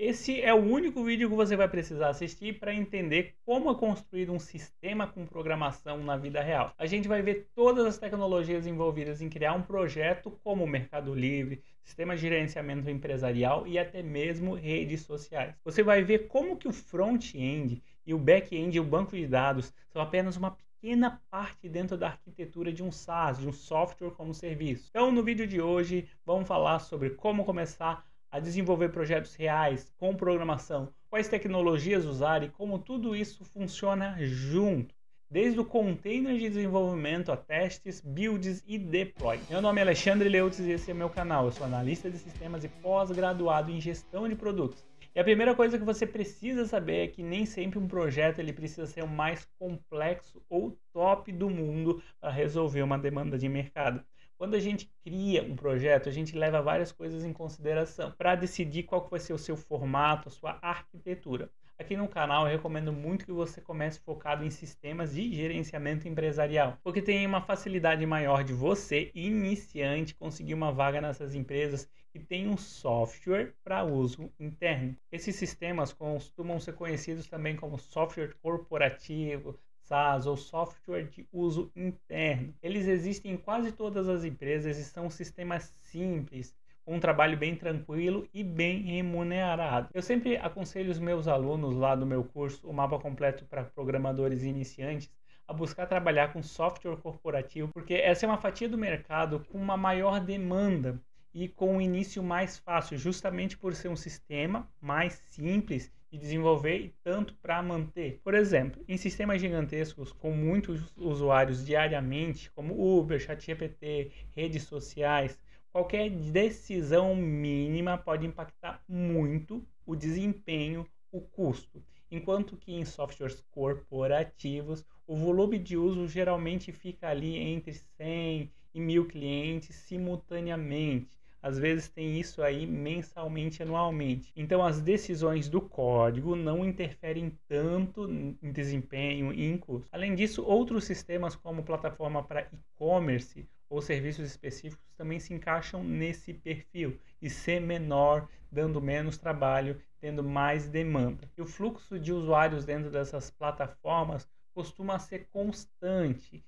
Esse é o único vídeo que você vai precisar assistir para entender como é construído um sistema com programação na vida real. A gente vai ver todas as tecnologias envolvidas em criar um projeto, como o Mercado Livre, sistema de gerenciamento empresarial e até mesmo redes sociais. Você vai ver como que o front-end e o back-end e o banco de dados são apenas uma pequena parte dentro da arquitetura de um SaaS, de um software como serviço. Então, no vídeo de hoje, vamos falar sobre como começar a desenvolver projetos reais com programação, quais tecnologias usar e como tudo isso funciona junto, desde o container de desenvolvimento a testes, builds e deploy. Meu nome é Alexandre Leutz e esse é meu canal. Eu sou analista de sistemas e pós-graduado em gestão de produtos. E a primeira coisa que você precisa saber é que nem sempre um projeto ele precisa ser o mais complexo ou top do mundo para resolver uma demanda de mercado. Quando a gente cria um projeto, a gente leva várias coisas em consideração para decidir qual vai ser o seu formato, a sua arquitetura. Aqui no canal eu recomendo muito que você comece focado em sistemas de gerenciamento empresarial, porque tem uma facilidade maior de você, iniciante, conseguir uma vaga nessas empresas que tem um software para uso interno. Esses sistemas costumam ser conhecidos também como software corporativo, SaaS ou software de uso interno. Eles existem em quase todas as empresas e são sistemas simples, com um trabalho bem tranquilo e bem remunerado. Eu sempre aconselho os meus alunos lá do meu curso, o Mapa Completo para Programadores Iniciantes, a buscar trabalhar com software corporativo, porque essa é uma fatia do mercado com uma maior demanda e com um início mais fácil, justamente por ser um sistema mais simples de desenvolver e tanto para manter. Por exemplo, em sistemas gigantescos com muitos usuários diariamente, como Uber, ChatGPT, redes sociais, qualquer decisão mínima pode impactar muito o desempenho, o custo. Enquanto que em softwares corporativos, o volume de uso geralmente fica ali entre 100 e 1000 clientes simultaneamente. Às vezes tem isso aí mensalmente, anualmente. Então as decisões do código não interferem tanto em desempenho e em custo. Além disso, outros sistemas como plataforma para e-commerce ou serviços específicos também se encaixam nesse perfil de ser menor, dando menos trabalho, tendo mais demanda. E o fluxo de usuários dentro dessas plataformas costuma ser constante.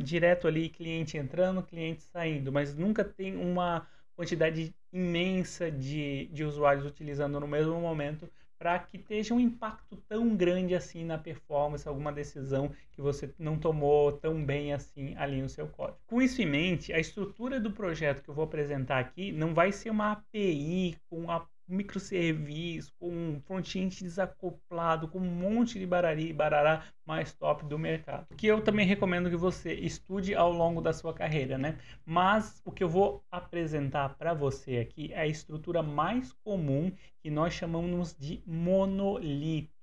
Direto ali, cliente entrando, cliente saindo, mas nunca tem uma quantidade imensa de usuários utilizando no mesmo momento para que esteja um impacto tão grande assim na performance, alguma decisão que você não tomou tão bem assim ali no seu código. Com isso em mente, a estrutura do projeto que eu vou apresentar aqui não vai ser uma API com a microserviço, com um front-end desacoplado, com um monte de barará mais top do mercado. Que eu também recomendo que você estude ao longo da sua carreira, né? Mas o que eu vou apresentar para você aqui é a estrutura mais comum que nós chamamos de monolito.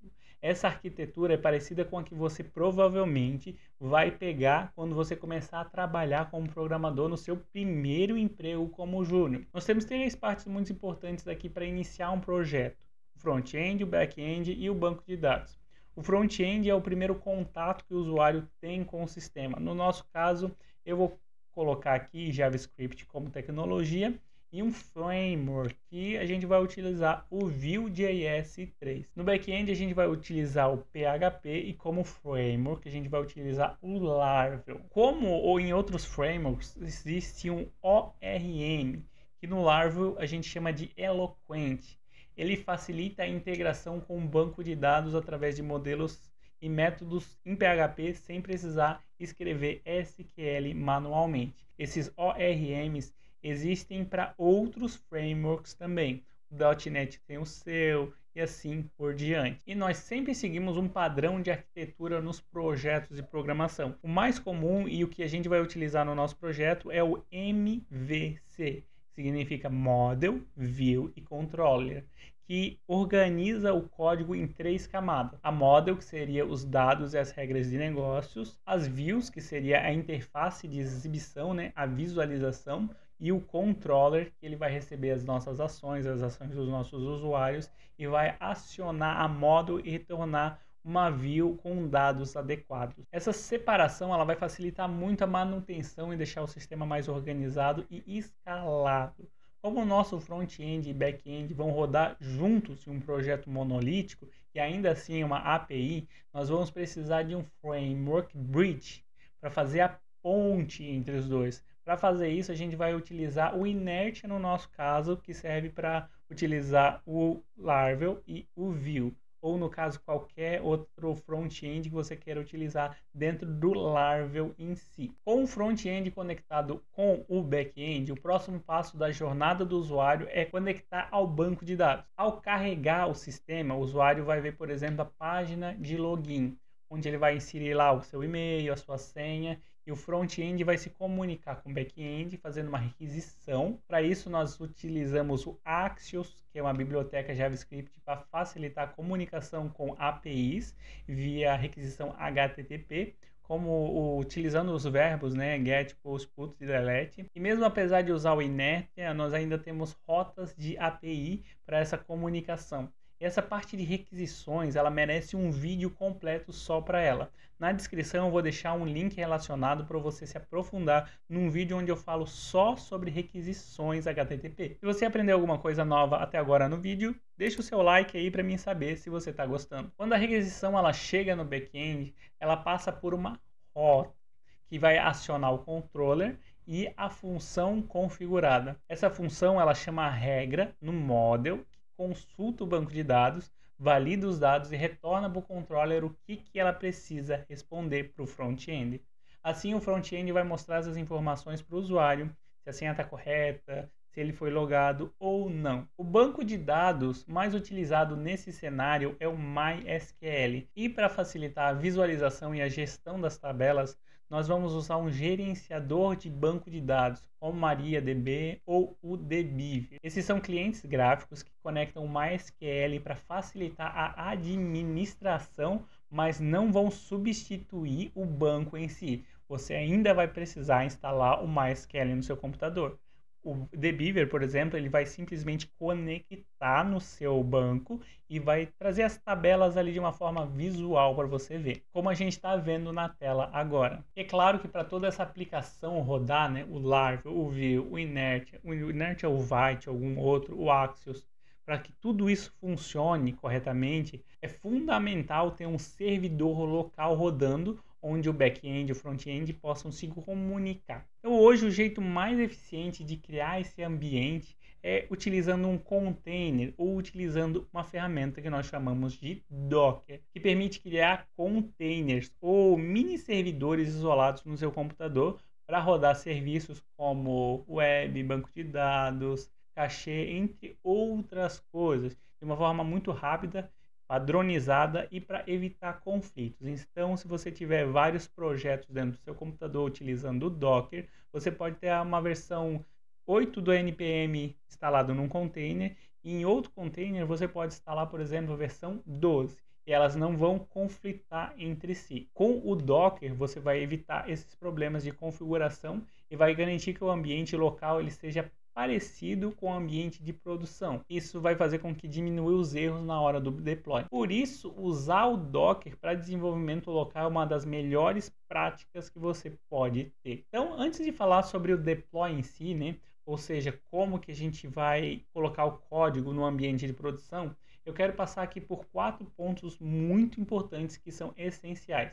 Essa arquitetura é parecida com a que você provavelmente vai pegar quando você começar a trabalhar como programador no seu primeiro emprego como júnior. Nós temos três partes muito importantes aqui para iniciar um projeto: o front-end, o back-end e o banco de dados. O front-end é o primeiro contato que o usuário tem com o sistema. No nosso caso, eu vou colocar aqui JavaScript como tecnologia e um framework que a gente vai utilizar o Vue.js 3. No back-end a gente vai utilizar o PHP e como framework a gente vai utilizar o Laravel. Como ou em outros frameworks existe um ORM, que no Laravel a gente chama de Eloquent. Ele facilita a integração com um banco de dados através de modelos e métodos em PHP sem precisar escrever SQL manualmente. Esses ORMs existem para outros frameworks também. O .NET tem o seu e assim por diante. E nós sempre seguimos um padrão de arquitetura nos projetos de programação. O mais comum e o que a gente vai utilizar no nosso projeto é o MVC. Significa Model, View e Controller, que organiza o código em três camadas. A Model, que seria os dados e as regras de negócios, as Views, que seria a interface de exibição, né, a visualização, e o Controller, que ele vai receber as nossas ações, as ações dos nossos usuários, e vai acionar a Model e retornar uma view com dados adequados. Essa separação ela vai facilitar muito a manutenção e deixar o sistema mais organizado e escalado. Como o nosso front-end e back-end vão rodar juntos em um projeto monolítico e ainda assim uma API, nós vamos precisar de um framework bridge para fazer a ponte entre os dois. Para fazer isso, a gente vai utilizar o Inert no nosso caso, que serve para utilizar o Laravel e o Vue, ou no caso qualquer outro front-end que você queira utilizar dentro do Laravel em si. Com o front-end conectado com o back-end, o próximo passo da jornada do usuário é conectar ao banco de dados. Ao carregar o sistema, o usuário vai ver, por exemplo, a página de login, onde ele vai inserir lá o seu e-mail, a sua senha, e o front-end vai se comunicar com o back-end fazendo uma requisição. Para isso, nós utilizamos o Axios, que é uma biblioteca JavaScript para facilitar a comunicação com APIs via requisição HTTP, como utilizando os verbos, né, get, post, put e delete. E mesmo apesar de usar o inert, nós ainda temos rotas de API para essa comunicação. E essa parte de requisições, ela merece um vídeo completo só para ela. Na descrição eu vou deixar um link relacionado para você se aprofundar num vídeo onde eu falo só sobre requisições HTTP. Se você aprendeu alguma coisa nova até agora no vídeo, deixa o seu like aí para mim saber se você está gostando. Quando a requisição ela chega no back-end, ela passa por uma rota que vai acionar o controller e a função configurada. Essa função ela chama a regra no model, consulta o banco de dados, valida os dados e retorna para o controller o que ela precisa responder para o front-end. Assim, o front-end vai mostrar as informações para o usuário, se a senha está correta, se ele foi logado ou não. O banco de dados mais utilizado nesse cenário é o MySQL. E para facilitar a visualização e a gestão das tabelas, nós vamos usar um gerenciador de banco de dados, como MariaDB ou o dbeaver. Esses são clientes gráficos que conectam o MySQL para facilitar a administração, mas não vão substituir o banco em si. Você ainda vai precisar instalar o MySQL no seu computador. O dbeaver, por exemplo, ele vai simplesmente conectar no seu banco e vai trazer as tabelas ali de uma forma visual para você ver, como a gente está vendo na tela agora. E é claro que para toda essa aplicação rodar, né, o Laravel, o Vue, o Inert é o Vite, algum outro, o Axios, para que tudo isso funcione corretamente, é fundamental ter um servidor local rodando, onde o back-end e o front-end possam se comunicar. Então hoje o jeito mais eficiente de criar esse ambiente é utilizando um container ou utilizando uma ferramenta que nós chamamos de Docker, que permite criar containers ou mini servidores isolados no seu computador para rodar serviços como web, banco de dados, cachê, entre outras coisas, de uma forma muito rápida, padronizada e para evitar conflitos. Então, se você tiver vários projetos dentro do seu computador utilizando o Docker, você pode ter uma versão 8 do NPM instalado num container e em outro container você pode instalar, por exemplo, a versão 12 e elas não vão conflitar entre si. Com o Docker, você vai evitar esses problemas de configuração e vai garantir que o ambiente local ele seja parecido com o ambiente de produção. Isso vai fazer com que diminua os erros na hora do deploy. Por isso, usar o Docker para desenvolvimento local é uma das melhores práticas que você pode ter. Então, antes de falar sobre o deploy em si, né, ou seja, como que a gente vai colocar o código no ambiente de produção, eu quero passar aqui por 4 pontos muito importantes que são essenciais.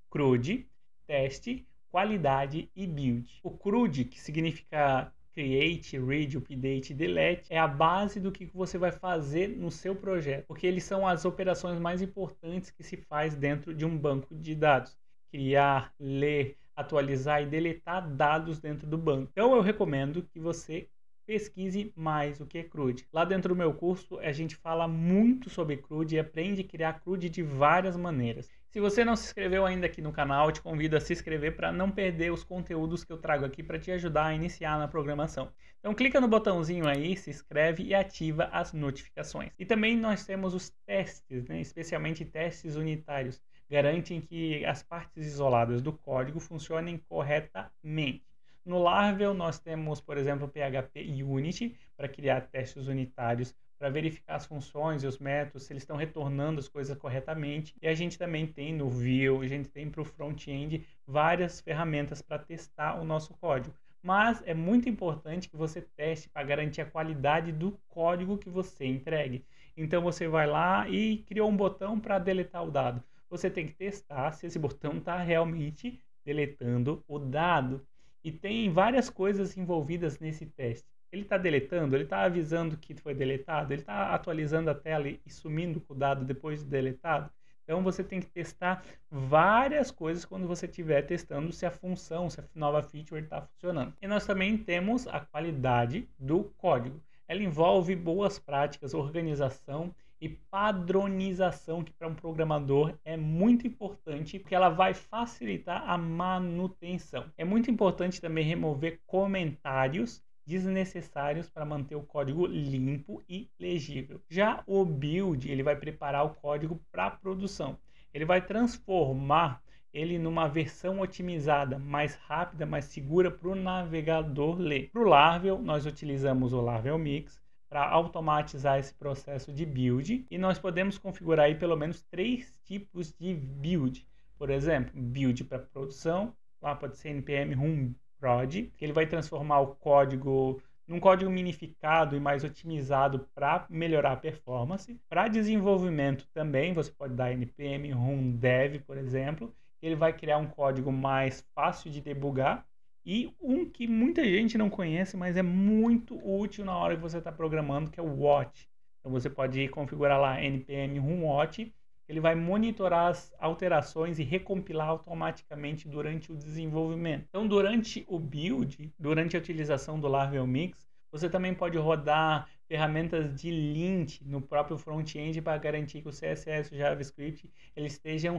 CRUD, teste, qualidade e build. O CRUD, que significa Create, Read, Update e Delete, é a base do que você vai fazer no seu projeto, porque eles são as operações mais importantes que se faz dentro de um banco de dados. Criar, ler, atualizar e deletar dados dentro do banco. Então eu recomendo que você pesquise mais o que é CRUD. Lá dentro do meu curso a gente fala muito sobre CRUD e aprende a criar CRUD de várias maneiras. Se você não se inscreveu ainda aqui no canal, eu te convido a se inscrever para não perder os conteúdos que eu trago aqui para te ajudar a iniciar na programação. Então clica no botãozinho aí, se inscreve e ativa as notificações. E também nós temos os testes, né? Especialmente testes unitários. Garantem que as partes isoladas do código funcionem corretamente. No Laravel nós temos, por exemplo, PHP e Unity para criar testes unitários, para verificar as funções e os métodos, se eles estão retornando as coisas corretamente. E a gente também tem no Vue, a gente tem para o front-end várias ferramentas para testar o nosso código, mas é muito importante que você teste para garantir a qualidade do código que você entregue. Então você vai lá e criou um botão para deletar o dado. Você tem que testar se esse botão está realmente deletando o dado. E tem várias coisas envolvidas nesse teste. Ele está deletando, ele está avisando que foi deletado, ele está atualizando a tela e sumindo com o dado depois de deletado. Então você tem que testar várias coisas quando você estiver testando se a função, se a nova feature está funcionando. E nós também temos a qualidade do código. Ela envolve boas práticas, organização e padronização, que para um programador é muito importante, porque ela vai facilitar a manutenção. É muito importante também remover comentários desnecessários para manter o código limpo e legível. Já o build, ele vai preparar o código para a produção. Ele vai transformar ele numa versão otimizada, mais rápida, mais segura para o navegador ler. Para o Laravel, nós utilizamos o Laravel Mix para automatizar esse processo de build, e nós podemos configurar aí pelo menos 3 tipos de build. Por exemplo, build para produção, lá pode ser npm run prod, que ele vai transformar o código num código minificado e mais otimizado para melhorar a performance. Para desenvolvimento também, você pode dar npm run dev, por exemplo, ele vai criar um código mais fácil de debugar, e um que muita gente não conhece, mas é muito útil na hora que você está programando, que é o watch. Então você pode configurar lá npm run watch, ele vai monitorar as alterações e recompilar automaticamente durante o desenvolvimento. Então, durante o build, durante a utilização do Laravel Mix, você também pode rodar ferramentas de lint no próprio front-end para garantir que o CSS e o JavaScript eles estejam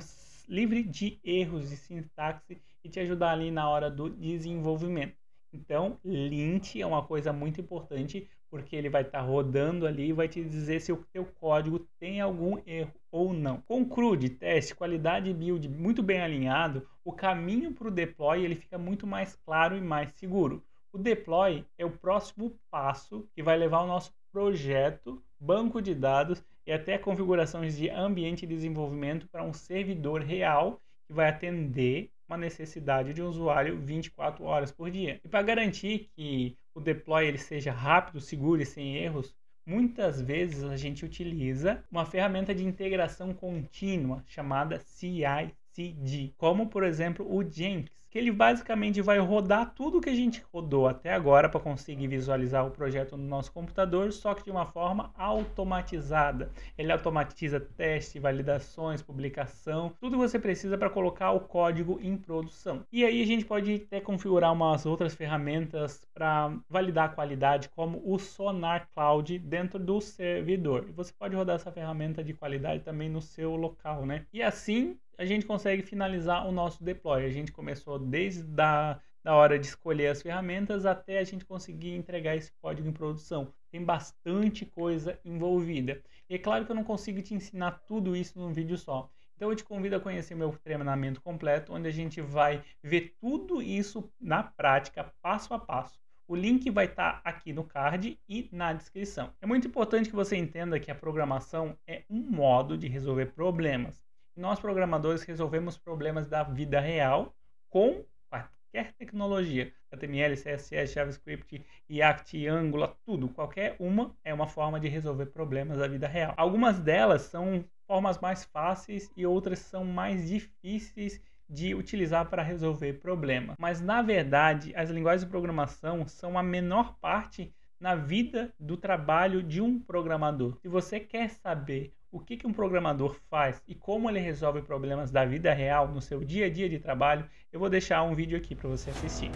livres de erros de sintaxe e te ajudar ali na hora do desenvolvimento. Então, lint é uma coisa muito importante, porque ele vai estar rodando ali e vai te dizer se o teu código tem algum erro ou não. Com CRUD, teste, qualidade e build muito bem alinhado, o caminho para o deploy ele fica muito mais claro e mais seguro. O deploy é o próximo passo que vai levar o nosso projeto, banco de dados e até configurações de ambiente de desenvolvimento para um servidor real que vai atender uma necessidade de um usuário 24 horas por dia. E para garantir que o deploy ele seja rápido, seguro e sem erros, muitas vezes a gente utiliza uma ferramenta de integração contínua chamada CI/CD, como por exemplo o Jenkins, que ele basicamente vai rodar tudo que a gente rodou até agora para conseguir visualizar o projeto no nosso computador, só que de uma forma automatizada. Ele automatiza teste, validações, publicação, tudo que você precisa para colocar o código em produção. E aí a gente pode até configurar umas outras ferramentas para validar a qualidade, como o Sonar Cloud dentro do servidor. E você pode rodar essa ferramenta de qualidade também no seu local, né? E assim a gente consegue finalizar o nosso deploy. A gente começou desde da hora de escolher as ferramentas até a gente conseguir entregar esse código em produção. Tem bastante coisa envolvida. E é claro que eu não consigo te ensinar tudo isso num vídeo só. Então eu te convido a conhecer meu treinamento completo, onde a gente vai ver tudo isso na prática, passo a passo. O link vai estar aqui no card e na descrição. É muito importante que você entenda que a programação é um modo de resolver problemas. Nós programadores resolvemos problemas da vida real com qualquer tecnologia, HTML, CSS, JavaScript, React, Angular, tudo, qualquer uma é uma forma de resolver problemas da vida real. Algumas delas são formas mais fáceis e outras são mais difíceis de utilizar para resolver problemas. Mas na verdade, as linguagens de programação são a menor parte na vida do trabalho de um programador. Se você quer saber o que um programador faz e como ele resolve problemas da vida real no seu dia a dia de trabalho, eu vou deixar um vídeo aqui para você assistir.